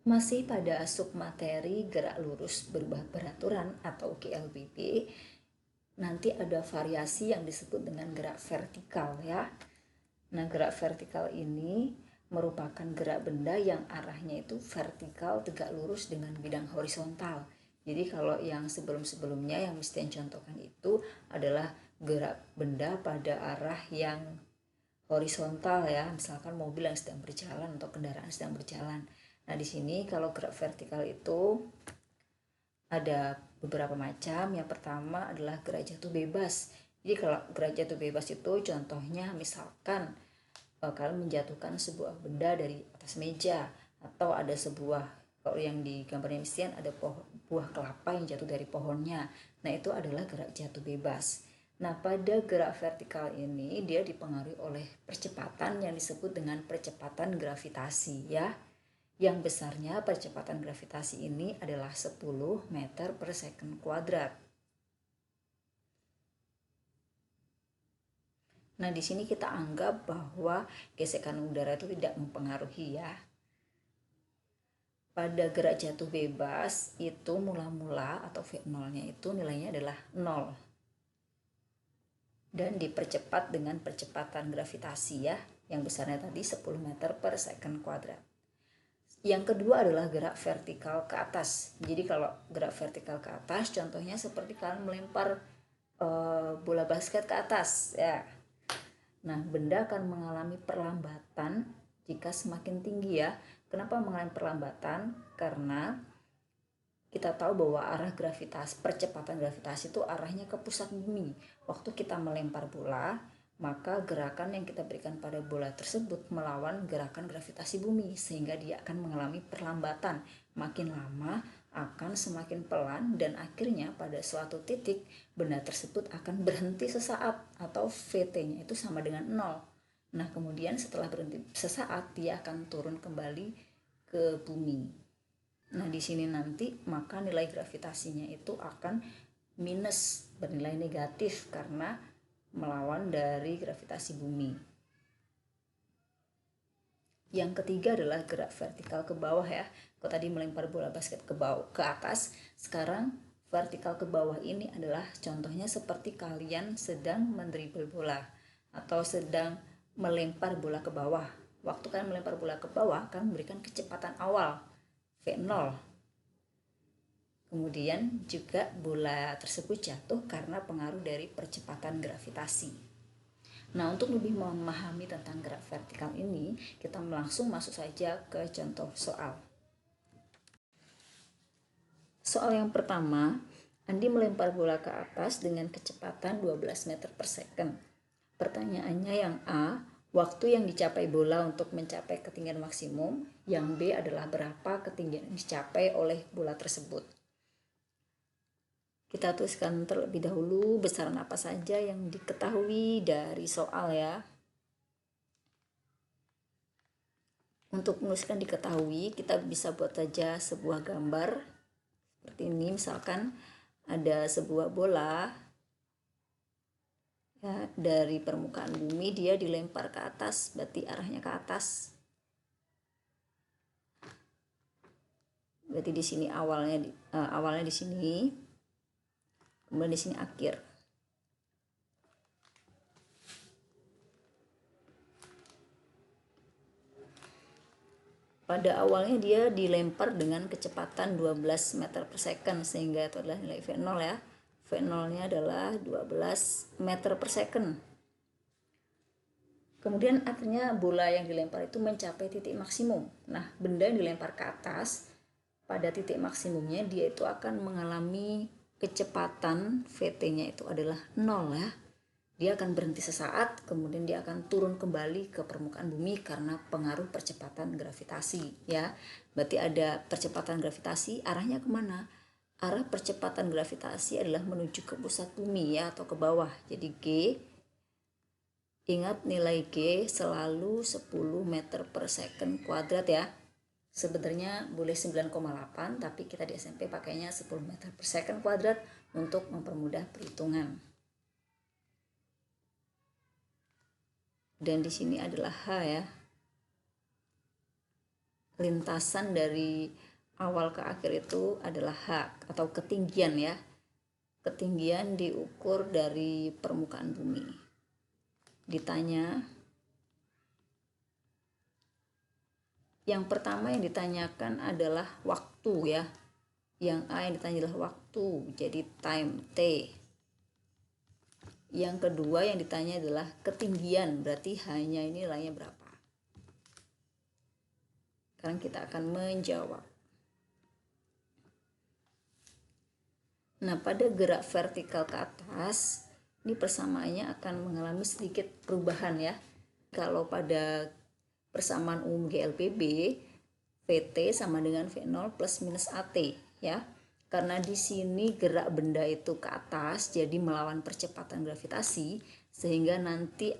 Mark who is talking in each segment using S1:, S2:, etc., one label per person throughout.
S1: Masih pada submateri gerak lurus berubah beraturan atau GLBB, nanti ada variasi yang disebut dengan gerak vertikal ya. Nah, gerak vertikal ini merupakan gerak benda yang arahnya itu vertikal tegak lurus dengan bidang horizontal. Jadi kalau yang sebelum-sebelumnya yang mesti contohkan itu adalah gerak benda pada arah yang horizontal ya, misalkan mobil yang sedang berjalan atau kendaraan sedang berjalan. Nah, di sini kalau gerak vertikal itu ada beberapa macam. Yang pertama adalah gerak jatuh bebas. Jadi kalau gerak jatuh bebas itu contohnya misalkan kalian menjatuhkan sebuah benda dari atas meja, atau ada sebuah, kalau yang di gambarnya misalnya ada buah kelapa yang jatuh dari pohonnya. Nah, itu adalah gerak jatuh bebas. Nah, pada gerak vertikal ini dia dipengaruhi oleh percepatan yang disebut dengan percepatan gravitasi ya. Yang besarnya percepatan gravitasi ini adalah 10 meter per second kuadrat. Nah, di sini kita anggap bahwa gesekan udara itu tidak mempengaruhi ya. Pada gerak jatuh bebas itu mula-mula atau V0-nya itu nilainya adalah 0. Dan dipercepat dengan percepatan gravitasi ya, yang besarnya tadi 10 meter per second kuadrat. Yang kedua adalah gerak vertikal ke atas. Jadi kalau gerak vertikal ke atas contohnya seperti kalian melempar bola basket ke atas ya. Nah, benda akan mengalami perlambatan jika semakin tinggi ya. Kenapa mengalami perlambatan? Karena kita tahu bahwa arah gravitasi, percepatan gravitasi itu arahnya ke pusat bumi. Waktu kita melempar bola, maka gerakan yang kita berikan pada bola tersebut melawan gerakan gravitasi bumi, sehingga dia akan mengalami perlambatan. Makin lama akan semakin pelan, dan akhirnya pada suatu titik benda tersebut akan berhenti sesaat atau VT-nya itu sama dengan 0. Nah, kemudian setelah berhenti sesaat dia akan turun kembali ke bumi. Nah, di sini nanti maka nilai gravitasinya itu akan minus, bernilai negatif karena melawan dari gravitasi bumi. Yang ketiga adalah gerak vertikal ke bawah ya. Kalau tadi melempar bola basket ke bawah ke atas, sekarang vertikal ke bawah ini adalah contohnya seperti kalian sedang mendribel bola atau sedang melempar bola ke bawah. Waktu kalian melempar bola ke bawah, kalian memberikan kecepatan awal V0. Kemudian juga bola tersebut jatuh karena pengaruh dari percepatan gravitasi. Nah, untuk lebih memahami tentang gerak vertikal ini, kita langsung masuk saja ke contoh soal. Soal yang pertama, Andi melempar bola ke atas dengan kecepatan 12 meter per second. Pertanyaannya yang A, waktu yang dicapai bola untuk mencapai ketinggian maksimum. Yang B adalah berapa ketinggian yang dicapai oleh bola tersebut. Kita tuliskan terlebih dahulu besaran apa saja yang diketahui dari soal ya. Untuk menuliskan diketahui, kita bisa buat saja sebuah gambar seperti ini. Misalkan ada sebuah bola ya, dari permukaan bumi dia dilempar ke atas, berarti arahnya ke atas. Berarti di sini awalnya di sini, kemudian di sini akhir. Pada awalnya dia dilempar dengan kecepatan 12 meter per second, sehingga itu adalah nilai V0 ya. V0-nya adalah 12 meter per second. Kemudian akhirnya bola yang dilempar itu mencapai titik maksimum. Nah, benda yang dilempar ke atas pada titik maksimumnya dia itu akan mengalami kecepatan VT-nya itu adalah 0 ya. Dia akan berhenti sesaat, kemudian dia akan turun kembali ke permukaan bumi karena pengaruh percepatan gravitasi ya. Berarti ada percepatan gravitasi, arahnya kemana? Arah percepatan gravitasi adalah menuju ke pusat bumi ya, atau ke bawah. Jadi G, ingat nilai G selalu 10 meter per second kuadrat ya. Sebenarnya boleh 9,8, tapi kita di SMP pakainya 10 meter per second kuadrat untuk mempermudah perhitungan. Dan di sini adalah H ya. lintasan dari awal ke akhir itu adalah H atau ketinggian ya. Ketinggian diukur dari permukaan bumi. Ditanya, yang pertama yang ditanyakan adalah waktu ya. Yang A yang ditanya adalah waktu, jadi time T. Yang kedua yang ditanya adalah ketinggian, berarti hanya ini nilainya berapa. Sekarang kita akan menjawab. Nah, pada gerak vertikal ke atas, ini persamaannya akan mengalami sedikit perubahan ya. Kalau pada persamaan umum GLPB, VT sama dengan V0 plus minus AT ya. Karena di sini gerak benda itu ke atas, jadi melawan percepatan gravitasi, sehingga nanti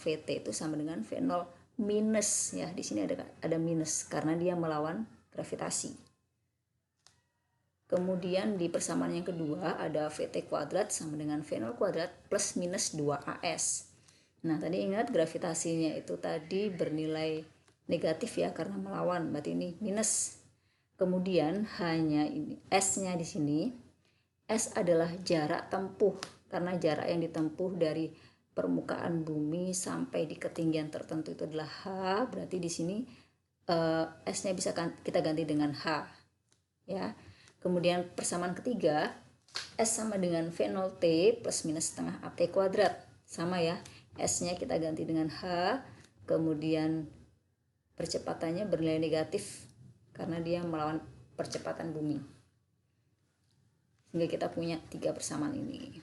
S1: VT itu sama dengan V0 minus ya. Di sini ada minus karena dia melawan gravitasi. Kemudian di persamaan yang kedua ada VT kuadrat sama dengan V0 kuadrat plus minus 2AS. Nah, tadi ingat gravitasinya itu tadi bernilai negatif ya karena melawan, berarti ini minus. Kemudian hanya ini S-nya di sini. S adalah jarak tempuh karena jarak yang ditempuh dari permukaan bumi sampai di ketinggian tertentu itu adalah H, berarti di sini S-nya bisa kita ganti dengan H ya. Kemudian persamaan ketiga, S sama dengan V0T plus minus setengah AT kuadrat. Sama ya, S-nya kita ganti dengan H, kemudian percepatannya bernilai negatif karena dia melawan percepatan bumi. Sehingga kita punya 3 persamaan ini.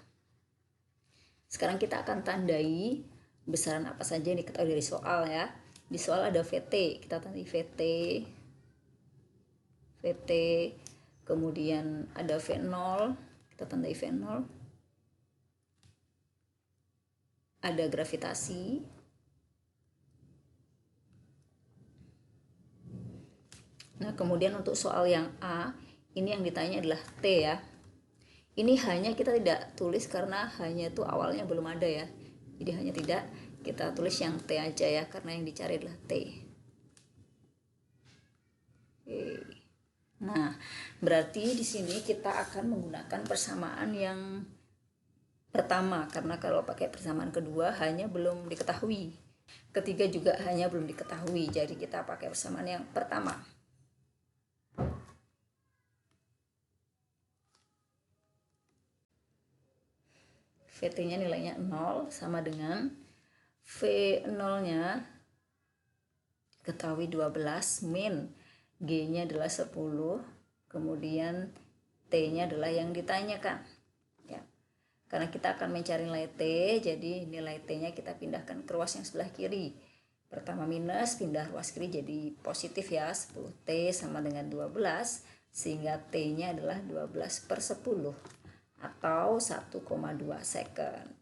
S1: Sekarang kita akan tandai besaran apa saja yang diketahui dari soal ya. Di soal ada VT, kita tandai VT, kemudian ada V0, kita tandai V0, ada gravitasi, nah kemudian untuk soal yang A, ini yang ditanya adalah T ya. Ini hanya kita tidak tulis karena hanya itu awalnya belum ada ya, jadi hanya tidak kita tulis yang T aja ya, karena yang dicari adalah T. Oke. Nah, berarti di sini kita akan menggunakan persamaan yang pertama karena kalau pakai persamaan kedua hanya belum diketahui. Ketiga juga hanya belum diketahui. Jadi kita pakai persamaan yang pertama. VT-nya nilainya 0 sama dengan V0-nya diketahui 12 min G-nya adalah 10, kemudian T-nya adalah yang ditanyakan. Ya. Karena kita akan mencari nilai T, jadi nilai T-nya kita pindahkan ke ruas yang sebelah kiri. Pertama minus, pindah ruas kiri jadi positif ya, 10T sama dengan 12, sehingga T-nya adalah 12/10 atau 1,2 second.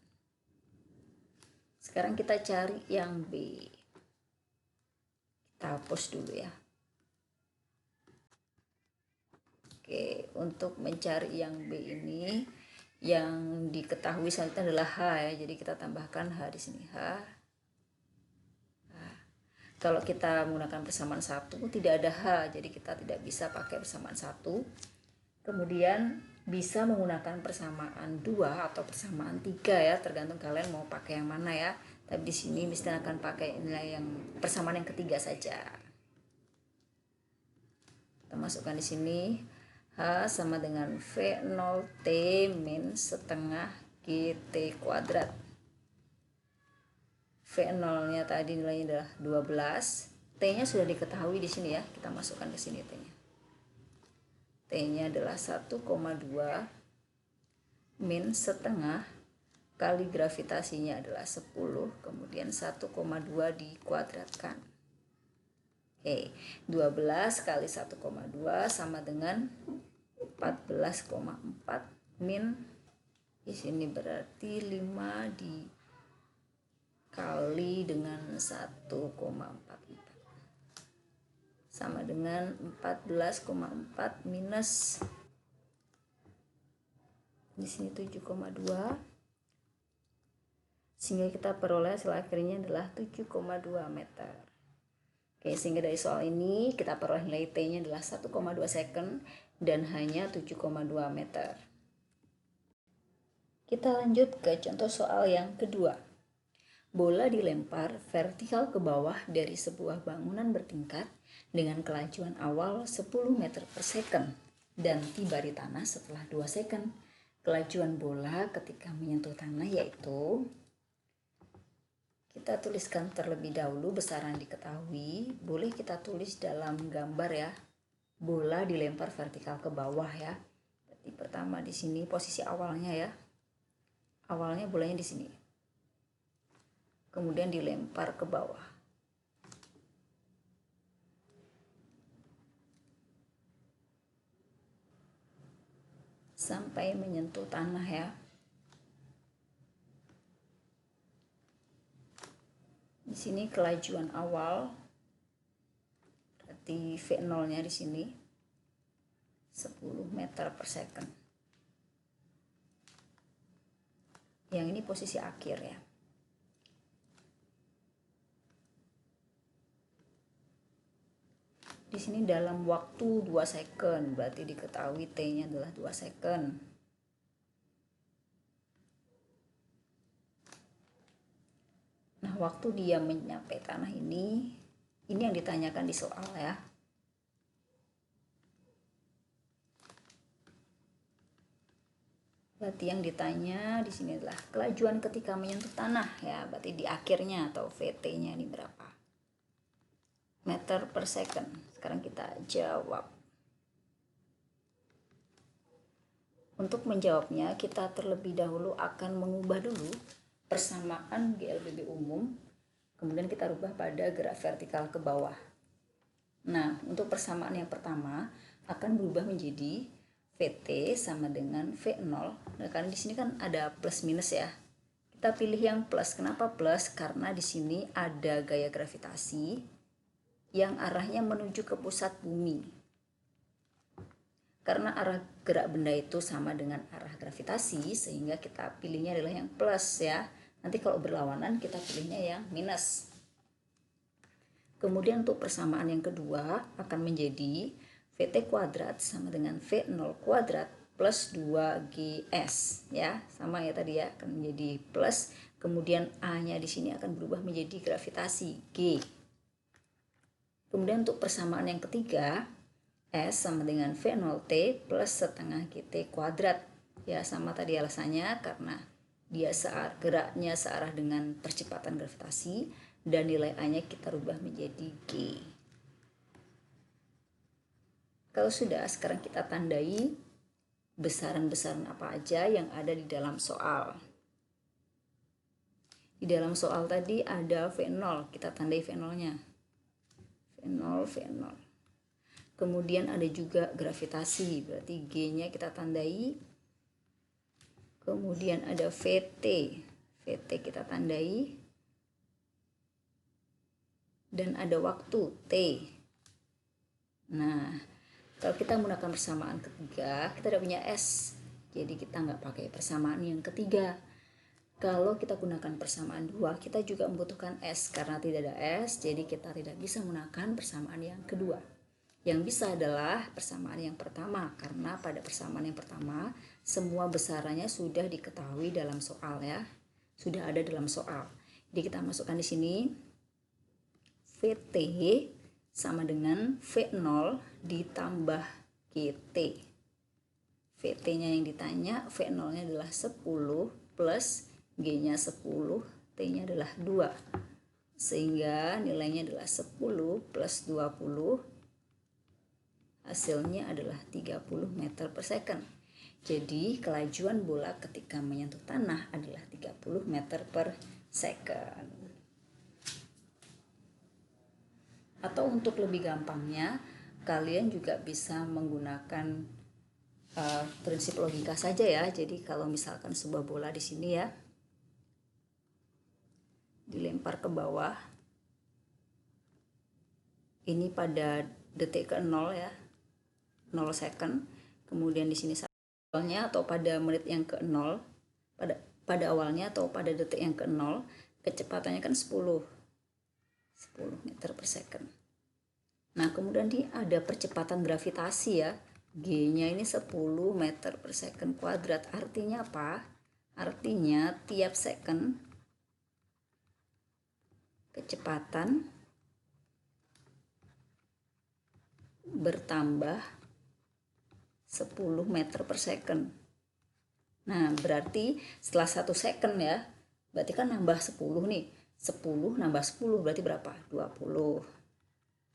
S1: Sekarang kita cari yang B. Kita hapus dulu ya. Oke, untuk mencari yang B ini yang diketahui selanjutnya adalah H ya. Jadi kita tambahkan H di sini, H. Nah, kalau kita menggunakan persamaan 1 tidak ada H, jadi kita tidak bisa pakai persamaan 1. Kemudian bisa menggunakan persamaan 2 atau persamaan 3 ya, tergantung kalian mau pakai yang mana ya. Tapi di sini misalnya akan pakai nilai yang persamaan yang ketiga saja. Kita masukkan di sini H sama dengan V0T min setengah GT kuadrat. V0-nya tadi nilainya adalah 12. T-nya sudah diketahui di sini ya. Kita masukkan ke sini T-nya. T-nya adalah 1,2 min setengah kali gravitasinya adalah 10, kemudian 1,2 dikuadratkan. Oke, 12 kali 1,2 sama dengan 14,4 min, di sini berarti 5 dikali dengan 1,44 sama dengan 14,4 minus di sini 7,2, sehingga kita peroleh hasil akhirnya adalah 7,2 meter. Oke, sehingga dari soal ini kita peroleh nilai T-nya adalah 1,2 second dan hanya 7,2 meter. Kita lanjut ke contoh soal yang kedua. Bola dilempar vertikal ke bawah dari sebuah bangunan bertingkat dengan kelajuan awal 10 meter per second dan tiba di tanah setelah 2 second. Kelajuan bola ketika menyentuh tanah yaitu, kita tuliskan terlebih dahulu besaran diketahui. Boleh kita tulis dalam gambar ya. Bola dilempar vertikal ke bawah ya. Jadi pertama di sini posisi awalnya ya. Awalnya bolanya di sini. Kemudian dilempar ke bawah. Sampai menyentuh tanah ya. Di sini kelajuan awal, berarti V0-nya di sini 10 meter per second. Yang ini posisi akhir ya. Di sini dalam waktu 2 second, berarti diketahui T-nya adalah 2 second. Nah, waktu dia menyampai tanah ini yang ditanyakan di soal ya. Berarti yang ditanya di sini adalah kelajuan ketika menyentuh tanah ya, berarti di akhirnya atau VT-nya ini berapa? Meter per second. Sekarang kita jawab. Untuk menjawabnya, kita terlebih dahulu akan mengubah dulu persamaan GLBB umum, kemudian kita rubah pada gerak vertikal ke bawah. Nah, untuk persamaan yang pertama akan berubah menjadi VT sama dengan V0. Nah, karena di sini kan ada plus minus ya. Kita pilih yang plus. Kenapa plus? Karena di sini ada gaya gravitasi yang arahnya menuju ke pusat bumi. Karena arah gerak benda itu sama dengan arah gravitasi, sehingga kita pilihnya adalah yang plus ya. Nanti kalau berlawanan kita pilihnya yang minus. Kemudian untuk persamaan yang kedua akan menjadi VT kuadrat sama dengan V0 kuadrat plus 2GS ya. Sama ya tadi ya, akan menjadi plus. Kemudian A-nya di sini akan berubah menjadi gravitasi G. Kemudian untuk persamaan yang ketiga, S sama dengan V0T plus setengah GT kuadrat. Ya sama tadi alasannya, karena dia geraknya searah dengan percepatan gravitasi dan nilai A-nya kita rubah menjadi G. Kalau sudah, sekarang kita tandai besaran-besaran apa aja yang ada di dalam soal. Di dalam soal tadi ada V0, kita tandai V0-nya. V0. Kemudian ada juga gravitasi, berarti G-nya kita tandai. Kemudian ada VT kita tandai. Dan ada waktu T. Nah, kalau kita menggunakan persamaan ketiga, kita tidak punya S. Jadi kita nggak pakai persamaan yang ketiga. Kalau kita gunakan persamaan 2, kita juga membutuhkan S. Karena tidak ada S, jadi kita tidak bisa menggunakan persamaan yang kedua. Yang bisa adalah persamaan yang pertama, karena pada persamaan yang pertama semua besarannya sudah diketahui dalam soal ya. Sudah ada dalam soal. Jadi kita masukkan di sini VT sama dengan V0 ditambah GT. VT-nya yang ditanya, V0-nya adalah 10 plus G-nya 10, T-nya adalah 2. Sehingga nilainya adalah 10 plus 20, hasilnya adalah 30 meter per second. Jadi kelajuan bola ketika menyentuh tanah adalah 30 meter per second. Atau untuk lebih gampangnya, kalian juga bisa menggunakan prinsip logika saja ya. Jadi kalau misalkan sebuah bola di sini ya dilempar ke bawah, ini pada detik ke 0 ya, 0 second. Kemudian di sini awalnya atau pada menit yang ke 0, pada awalnya atau pada detik yang ke 0, kecepatannya kan 10 meter per second. Nah, kemudian ada percepatan gravitasi ya. G-nya ini 10 meter per second kuadrat. Artinya apa? Artinya tiap second kecepatan bertambah 10 meter per second. Nah, berarti setelah 1 second ya, berarti kan nambah 10 nih. 10 nambah 10 berarti berapa? 20.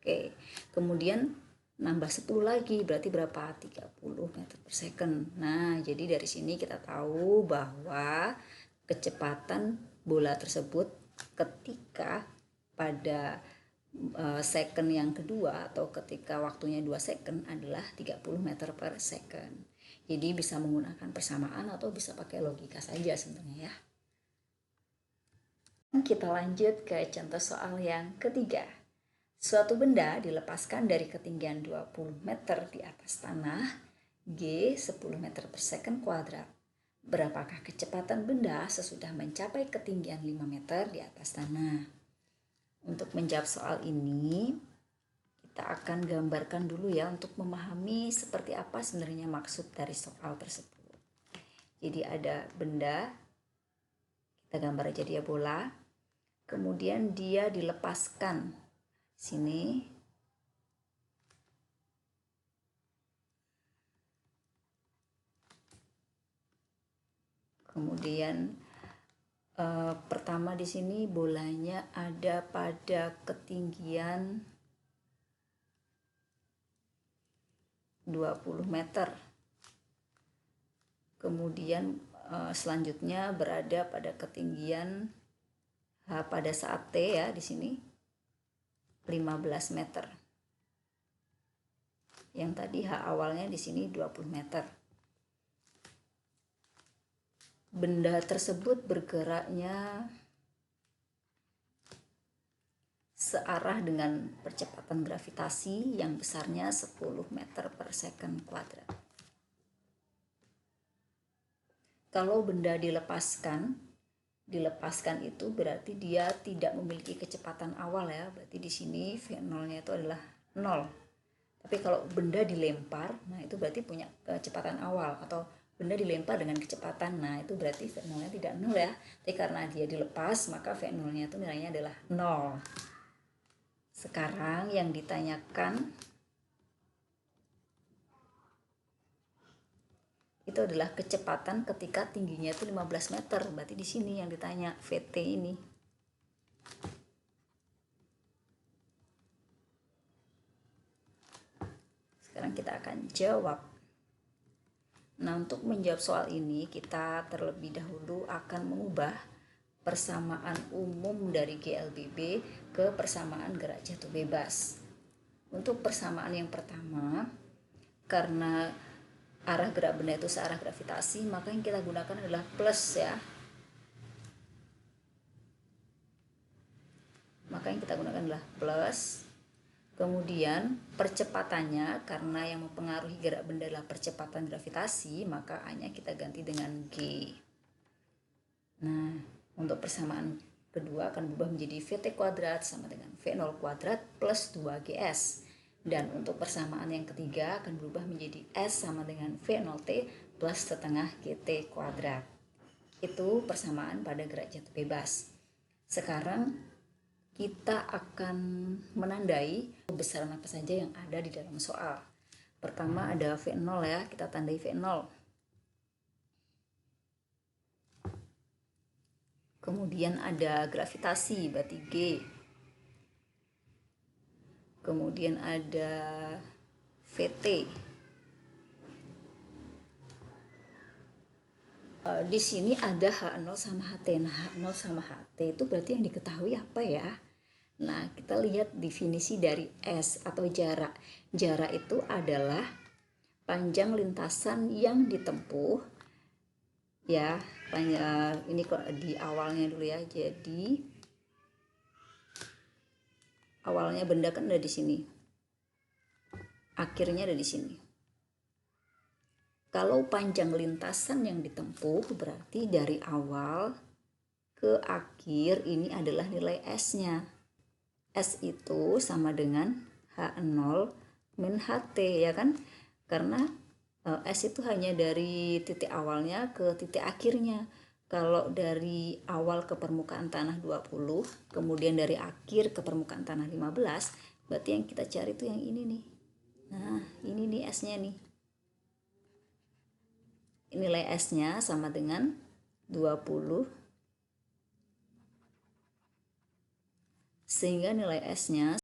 S1: Oke, kemudian nambah 10 lagi berarti berapa? 30 meter per second. Nah, jadi dari sini kita tahu bahwa kecepatan bola tersebut ketika pada second yang kedua atau ketika waktunya 2 second adalah 30 meter per second. Jadi bisa menggunakan persamaan atau bisa pakai logika saja sebenarnya ya. Kita lanjut ke contoh soal yang ketiga. Suatu benda dilepaskan dari ketinggian 20 meter di atas tanah, G 10 meter per second kuadrat. Berapakah kecepatan benda sesudah mencapai ketinggian 5 meter di atas tanah? Untuk menjawab soal ini, kita akan gambarkan dulu ya untuk memahami seperti apa sebenarnya maksud dari soal tersebut. Jadi ada benda, kita gambar aja dia bola, kemudian dia dilepaskan. Sini kemudian pertama di sini bolanya ada pada ketinggian 20 meter. Kemudian selanjutnya berada pada ketinggian pada saat T ya di sini 15 meter. Yang tadi H awalnya di sini 20 meter. Benda tersebut bergeraknya searah dengan percepatan gravitasi yang besarnya 10 meter per second kuadrat. Kalau benda dilepaskan itu berarti dia tidak memiliki kecepatan awal ya. Berarti di sini V0-nya itu adalah 0. Tapi kalau benda dilempar, nah itu berarti punya kecepatan awal. Atau benda dilempar dengan kecepatan, nah itu berarti V0-nya tidak 0 ya. Tapi karena dia dilepas, maka V0-nya itu nilainya adalah 0. Sekarang yang ditanyakan itu adalah kecepatan ketika tingginya itu 15 meter. Berarti di sini yang ditanya VT ini. Sekarang kita akan jawab. Nah, untuk menjawab soal ini kita terlebih dahulu akan mengubah persamaan umum dari GLBB ke persamaan gerak jatuh bebas. Untuk persamaan yang pertama, karena arah gerak benda itu searah gravitasi, maka yang kita gunakan adalah plus ya. Maka yang kita gunakan adalah plus. Kemudian percepatannya, karena yang mempengaruhi gerak benda adalah percepatan gravitasi, maka A-nya kita ganti dengan G. Nah, untuk persamaan kedua akan berubah menjadi VT kuadrat sama dengan V0 kuadrat plus 2GS. Dan untuk persamaan yang ketiga akan berubah menjadi S sama dengan V0T plus setengah GT kuadrat. Itu persamaan pada gerak jatuh bebas. Sekarang kita akan menandai besaran apa saja yang ada di dalam soal. Pertama ada V0 ya, kita tandai V0. Kemudian ada gravitasi, berarti G. Kemudian ada VT. Di sini ada H0 sama HT. Nah, H0 sama HT itu berarti yang diketahui apa ya? Nah, kita lihat definisi dari S atau jarak. Jarak itu adalah panjang lintasan yang ditempuh. Ya, ini kok di awalnya dulu ya. Jadi awalnya benda kan ada di sini. Akhirnya ada di sini. Kalau panjang lintasan yang ditempuh berarti dari awal ke akhir ini adalah nilai S-nya. S itu sama dengan H H0 min HT ya kan, karena S itu hanya dari titik awalnya ke titik akhirnya. Kalau dari awal ke permukaan tanah 20, kemudian dari akhir ke permukaan tanah 15, berarti yang kita cari itu yang ini nih. Nah, ini nih S-nya nih. Nilai S-nya sama dengan 20, sehingga nilai S-nya,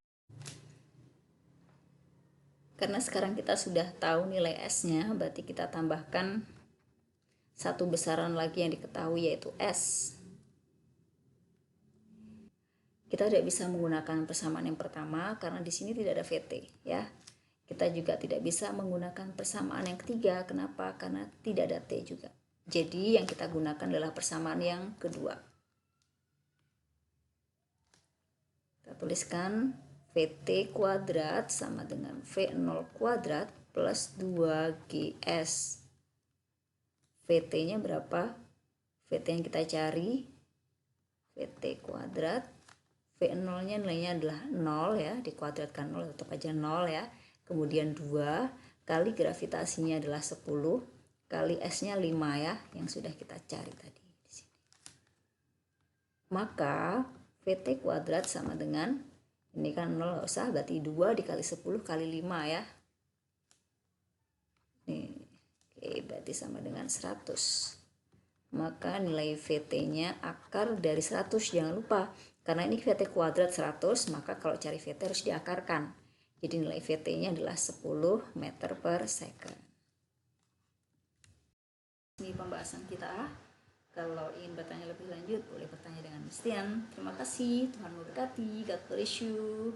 S1: karena sekarang kita sudah tahu nilai S-nya, berarti kita tambahkan satu besaran lagi yang diketahui, yaitu S. Kita tidak bisa menggunakan persamaan yang pertama karena di sini tidak ada VT ya. Kita juga tidak bisa menggunakan persamaan yang ketiga. Kenapa? Karena tidak ada T juga. Jadi yang kita gunakan adalah persamaan yang kedua. Kita tuliskan VT kuadrat sama dengan V0 kuadrat plus 2GS. VT-nya berapa? VT yang kita cari, VT kuadrat, V0-nya nilainya adalah 0 ya, dikuadratkan 0 tetap aja 0 ya. Kemudian 2 kali gravitasinya adalah 10 kali S-nya 5 ya, yang sudah kita cari tadi di sini. Maka VT kuadrat sama dengan, ini kan 0 nggak usah, berarti 2 dikali 10 kali 5 ya. Nih, oke, berarti sama dengan 100. Maka nilai VT-nya akar dari 100, jangan lupa. Karena ini VT kuadrat 100, maka kalau cari VT harus diakarkan. Jadi nilai VT-nya adalah 10 meter per second. Ini pembahasan kita. Kalau ingin bertanya lebih lanjut, boleh bertanya dengan Mistian. Terima kasih, Tuhan memberkati. God bless you.